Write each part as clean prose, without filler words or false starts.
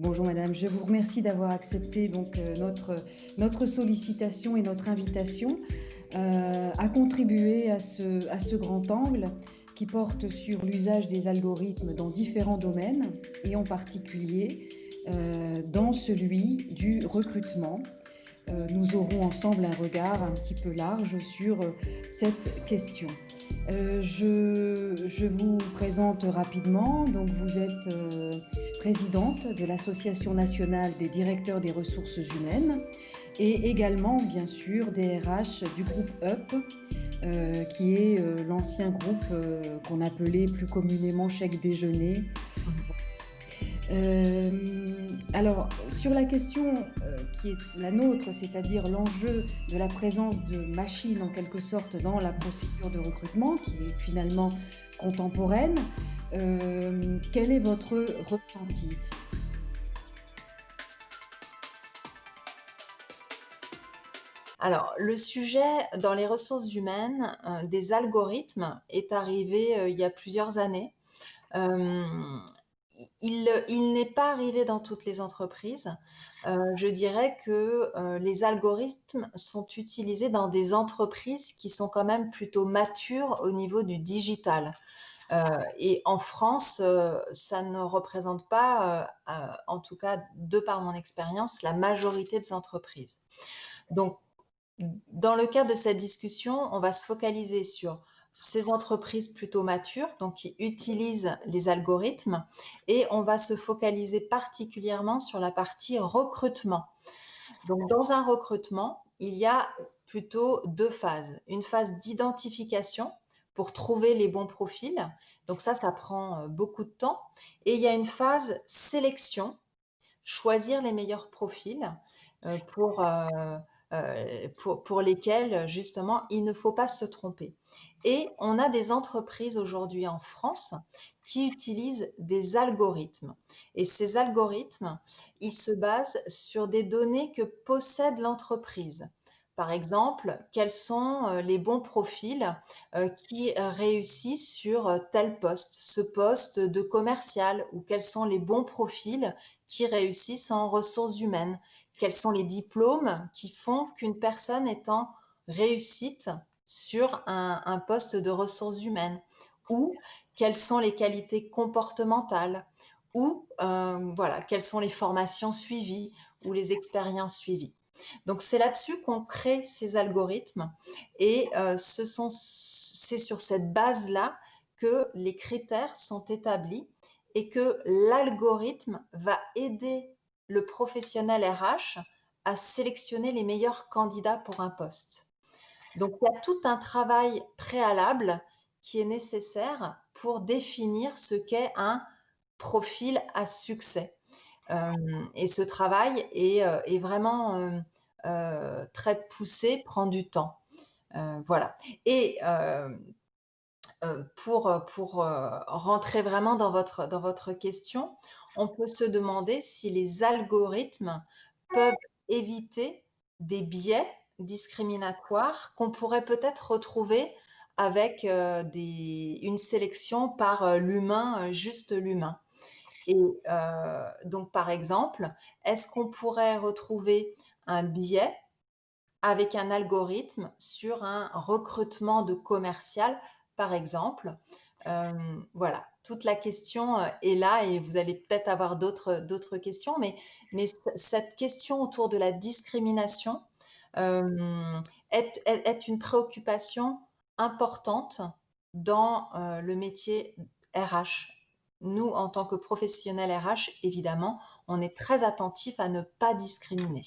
Bonjour madame, je vous remercie d'avoir accepté notre sollicitation et notre invitation à contribuer à ce grand angle qui porte sur l'usage des algorithmes dans différents domaines et en particulier dans celui du recrutement. Nous aurons ensemble un regard un petit peu large sur cette question. Je vous présente rapidement. Donc, vous êtes présidente de l'Association nationale des directeurs des ressources humaines et également, bien sûr, des RH du groupe UP, qui est l'ancien groupe qu'on appelait plus communément chèque déjeuner. Alors, sur la question qui est la nôtre, c'est-à-dire l'enjeu de la présence de machines en quelque sorte dans la procédure de recrutement, qui est finalement contemporaine, quel est votre ressenti? Alors, le sujet dans les ressources humaines, des algorithmes est arrivé, il y a plusieurs années. Hem, il n'est pas arrivé dans toutes les entreprises. Je dirais que, les algorithmes sont utilisés dans des entreprises qui sont quand même plutôt matures au niveau du digital. Et en France, ça ne représente pas, en tout cas de par mon expérience, la majorité des entreprises. Donc dans le cadre de cette discussion, on va se focaliser sur ces entreprises plutôt matures, donc qui utilisent les algorithmes, et on va se focaliser particulièrement sur la partie recrutement. Donc, dans un recrutement, il y a plutôt 2 phases. Une phase d'identification pour trouver les bons profils. Donc ça prend, beaucoup de temps, et il y a une phase sélection, choisir les meilleurs profils, pour, pour lesquels, justement, il ne faut pas se tromper. Et on a des entreprises aujourd'hui en France qui utilisent des algorithmes, et ces algorithmes, ils se basent sur des données que possède l'entreprise. Par exemple, quels sont, les bons profils, qui réussissent sur, tel poste, ce poste de commercial, ou quels sont les bons profils qui réussissent en ressources humaines. Quels sont les diplômes qui font qu'une personne est en réussite sur un poste de ressources humaines? Ou quelles sont les qualités comportementales? Ou voilà, quelles sont les formations suivies ou les expériences suivies? Donc c'est là-dessus qu'on crée ces algorithmes, et c'est sur cette base-là que les critères sont établis et que l'algorithme va aider le professionnel RH à sélectionner les meilleurs candidats pour un poste. Donc il y a tout un travail préalable qui est nécessaire pour définir ce qu'est un profil à succès. Et ce travail est vraiment, très poussé, prend du temps. Voilà. Et rentrer vraiment dans votre question, on peut se demander si les algorithmes peuvent éviter des biais discriminatoires qu'on pourrait peut-être retrouver avec, une sélection par, l'humain, juste l'humain. Et donc par exemple, est-ce qu'on pourrait retrouver un biais avec un algorithme sur un recrutement de commercial, par exemple? Voilà, toute la question, est là, et vous allez peut-être avoir d'autres questions, mais cette question autour de la discrimination, est une préoccupation importante dans, le métier RH. Nous, en tant que professionnels RH, évidemment, on est très attentifs à ne pas discriminer.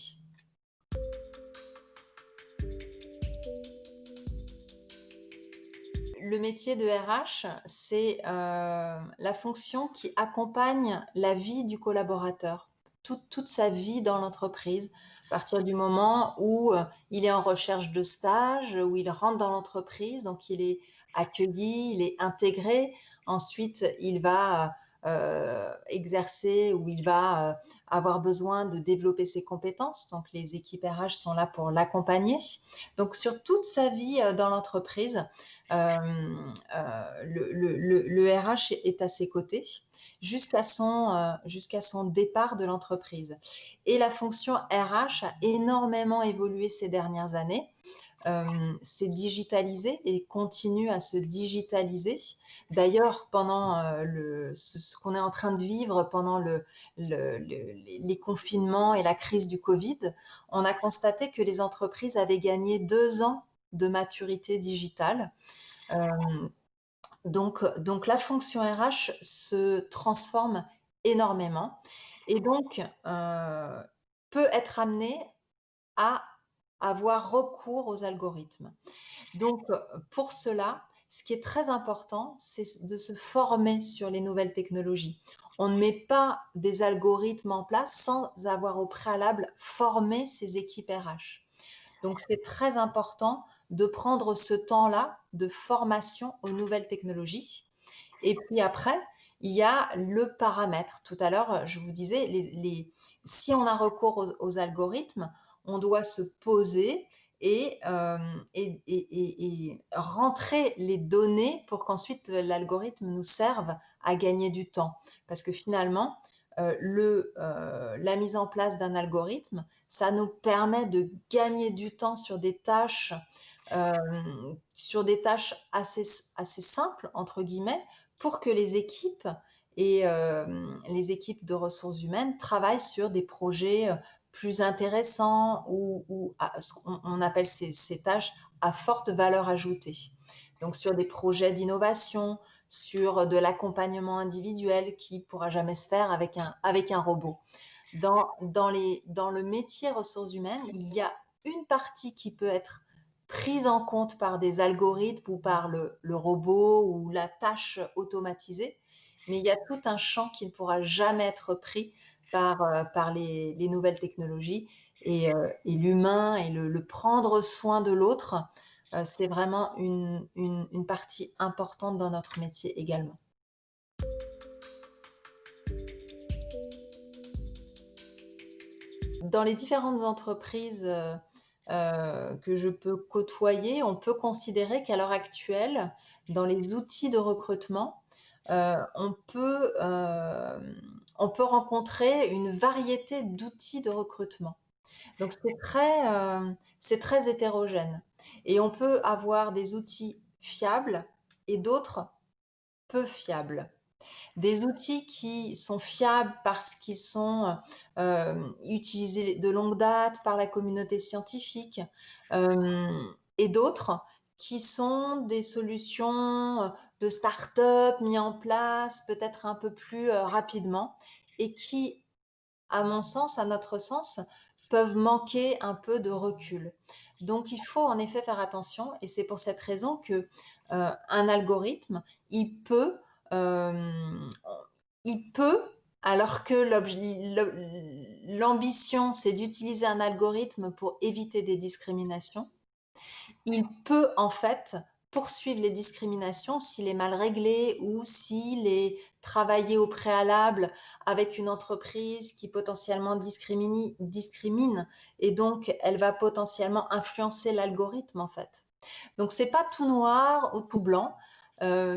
Le métier de RH, c'est, la fonction qui accompagne la vie du collaborateur, toute sa vie dans l'entreprise. À partir du moment où, il est en recherche de stage, où il rentre dans l'entreprise, donc il est accueilli, il est intégré. Ensuite, il va, exercer, où il va avoir besoin de développer ses compétences. Donc les équipes RH sont là pour l'accompagner. Donc sur toute sa vie dans l'entreprise, le RH est à ses côtés jusqu'à son départ de l'entreprise. Et la fonction RH a énormément évolué ces dernières années. S'est digitalisé et continue à se digitaliser. D'ailleurs, pendant ce qu'on est en train de vivre pendant les confinements et la crise du Covid, on a constaté que les entreprises avaient gagné 2 ans de maturité digitale. Euh, donc la fonction RH se transforme énormément et donc peut être amenée à avoir recours aux algorithmes. Donc, pour cela, ce qui est très important, c'est de se former sur les nouvelles technologies. On ne met pas des algorithmes en place sans avoir au préalable formé ses équipes RH. Donc, c'est très important de prendre ce temps-là de formation aux nouvelles technologies. Et puis après, il y a le paramètre. Tout à l'heure, je vous disais, si on a recours aux algorithmes, on doit se poser et, et rentrer les données pour qu'ensuite l'algorithme nous serve à gagner du temps. Parce que finalement, la mise en place d'un algorithme, ça nous permet de gagner du temps euh, sur des tâches assez simples, entre guillemets, pour que les équipes et les équipes de ressources humaines travaillent sur des projets plus intéressants ou on appelle ces tâches à forte valeur ajoutée. Donc sur des projets d'innovation, sur de l'accompagnement individuel qui ne pourra jamais se faire avec un robot. Dans le métier ressources humaines, il y a une partie qui peut être prise en compte par des algorithmes ou par le robot ou la tâche automatisée, mais il y a tout un champ qui ne pourra jamais être pris par les nouvelles technologies et l'humain et le prendre soin de l'autre, c'est vraiment une partie importante dans notre métier également. Dans les différentes entreprises que je peux côtoyer, on peut considérer qu'à l'heure actuelle, dans les outils de recrutement, euh, on peut, euh, on peut rencontrer une variété d'outils de recrutement. Donc c'est très hétérogène. Et on peut avoir des outils fiables et d'autres peu fiables. Des outils qui sont fiables parce qu'ils sont utilisés de longue date par la communauté scientifique, et d'autres qui sont des solutions de start-up mis en place peut-être un peu plus rapidement et qui, à mon sens, à notre sens, peuvent manquer un peu de recul. Donc il faut en effet faire attention et c'est pour cette raison que un algorithme, il peut, euh, il peut, alors que l'ambition c'est d'utiliser un algorithme pour éviter des discriminations, il peut en fait poursuivre les discriminations s'il est mal réglé ou s'il est travaillé au préalable avec une entreprise qui potentiellement discrimine et donc elle va potentiellement influencer l'algorithme en fait. Donc c'est pas tout noir ou tout blanc.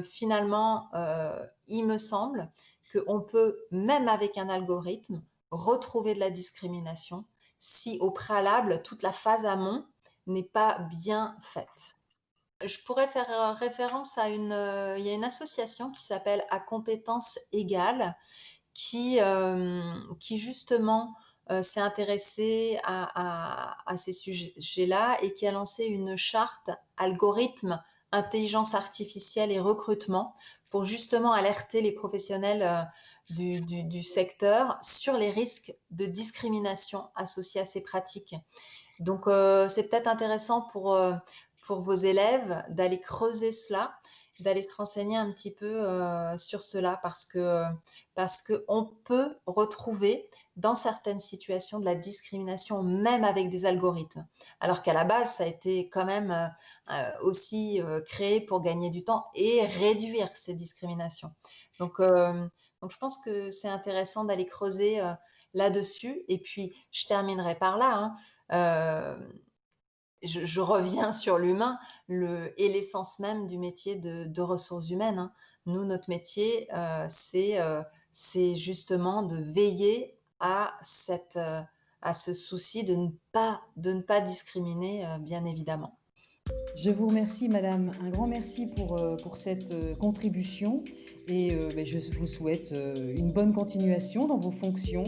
Finalement, il me semble qu'on peut, même avec un algorithme, retrouver de la discrimination si au préalable toute la phase amont n'est pas bien faite. Je pourrais faire référence à il y a une association qui s'appelle À compétences égales qui justement s'est intéressée à ces sujets-là et qui a lancé une charte algorithme, intelligence artificielle et recrutement pour justement alerter les professionnels du secteur sur les risques de discrimination associés à ces pratiques. Donc, c'est peut-être intéressant pour vos élèves d'aller creuser cela, d'aller se renseigner un petit peu sur cela parce qu'on peut retrouver dans certaines situations de la discrimination même avec des algorithmes. Alors qu'à la base, ça a été quand même aussi créé pour gagner du temps et réduire ces discriminations. Donc, Donc je pense que c'est intéressant d'aller creuser, là-dessus et puis je terminerai par là, hein, je reviens sur l'humain, le et l'essence même du métier de ressources humaines, hein. Nous, notre métier, c'est justement de veiller à à ce souci de ne pas discriminer, bien évidemment. Je vous remercie madame, un grand merci pour cette, contribution et beh, je vous souhaite, une bonne continuation dans vos fonctions.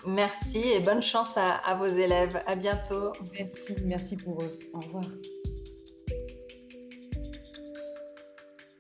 Merci et bonne chance à vos élèves. À bientôt. Merci, merci pour eux. Au revoir.